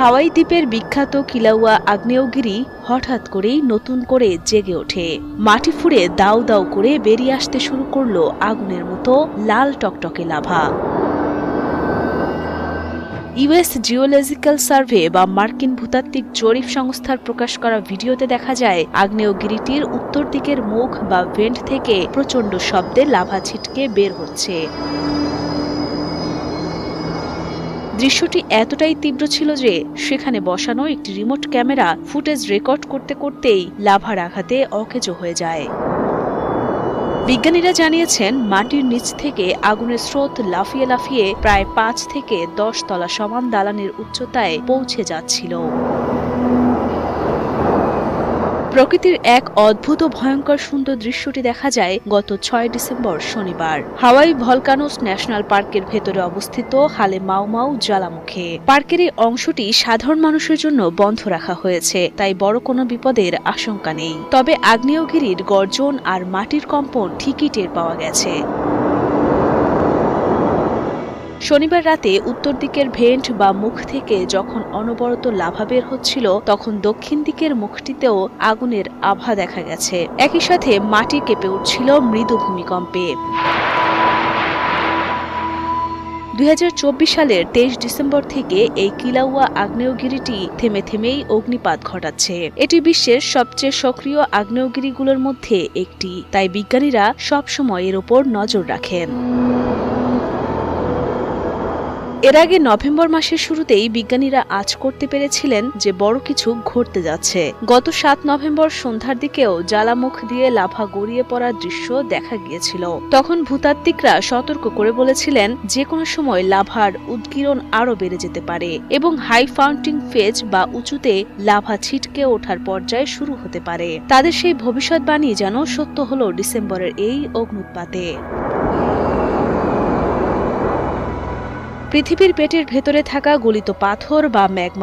হাওয়াই দ্বীপের বিখ্যাত কিলাউয়া আগ্নেয়গিরি হঠাৎ করেই নতুন করে জেগে ওঠে। মাটি ফুঁড়ে দাউ দাউ করে বেরিয়ে আসতে শুরু করলো আগুনের মতো লাল টকটকে লাভা। ইউএস জিওলজিক্যাল সার্ভে বা মার্কিন ভূতাত্ত্বিক জরিপ সংস্থার প্রকাশ করা ভিডিওতে দেখা যায় আগ্নেয়গিরিটির উত্তর দিকের মুখ বা ভেন্ট থেকে প্রচণ্ড শব্দে লাভা ছিটকে বের হচ্ছে। দৃশ্যটি এতটাই তীব্র ছিল যে সেখানে বসানো একটি রিমোট ক্যামেরা ফুটেজ রেকর্ড করতে করতেই লাভার আঘাতে অকেজো হয়ে যায়। বিজ্ঞানীরা জানিয়েছেন মাটির নিচ থেকে আগুনের স্রোত লাফিয়ে লাফিয়ে প্রায় ৫ থেকে ১০ তলা সমান দালানের উচ্চতায় পৌঁছে যাচ্ছিল। প্রকৃতির এক অদ্ভুত ভয়ঙ্কর সুন্দর দৃশ্যটি দেখা যায় গত ৬ ডিসেম্বর শনিবার হাওয়াই ভলকানোস ন্যাশনাল পার্কের ভেতরে অবস্থিত হালে মাউমাউ জ্বালামুখে। পার্কের এই অংশটি সাধারণ মানুষের জন্য বন্ধ রাখা হয়েছে, তাই বড় কোনো বিপদের আশঙ্কা নেই। তবে আগ্নেয়গিরির গর্জন আর মাটির কম্পন ঠিকই টের পাওয়া গেছে। শনিবার রাতে উত্তর দিকের ভেন্ট বা মুখ থেকে যখন অনবরত লাভা বের হচ্ছিল, তখন দক্ষিণ দিকের মুখটিতেও আগুনের আভা দেখা গেছে। একই সাথে মাটি কেঁপে উঠছিল মৃদু ভূমিকম্পে। ২০২৪ সালের ২৩ ডিসেম্বর থেকে এই কিলাউয়া আগ্নেয়গিরিটি থেমে থেমেই অগ্নিপাত ঘটাচ্ছে। এটি বিশ্বের সবচেয়ে সক্রিয় আগ্নেয়গিরিগুলোর মধ্যে একটি, তাই বিজ্ঞানীরা সবসময় এর ওপর নজর রাখেন। এর আগে নভেম্বর মাসের শুরুতেই বিজ্ঞানীরা আঁচ করতে পেরেছিলেন যে বড় কিছু ঘটতে যাচ্ছে। গত ৭ নভেম্বর সন্ধ্যার দিকেও জ্বালামুখ দিয়ে লাভা গড়িয়ে পড়ার দৃশ্য দেখা গিয়েছিল। তখন ভূতাত্ত্বিকরা সতর্ক করে বলেছিলেন যে কোনো সময় লাভার উদ্গীরণ আরও বেড়ে যেতে পারে এবং হাই ফাউন্টিং ফেজ বা উঁচুতে লাভা ছিটকে ওঠার পর্যায়ে শুরু হতে পারে। তাদের সেই ভবিষ্যৎবাণী যেন সত্য হলো ডিসেম্বরের এই অগ্ন্যুৎপাতে। পৃথিবীর পেটের ভেতরে থাকা গলিত পাথর বা ম্যাগমা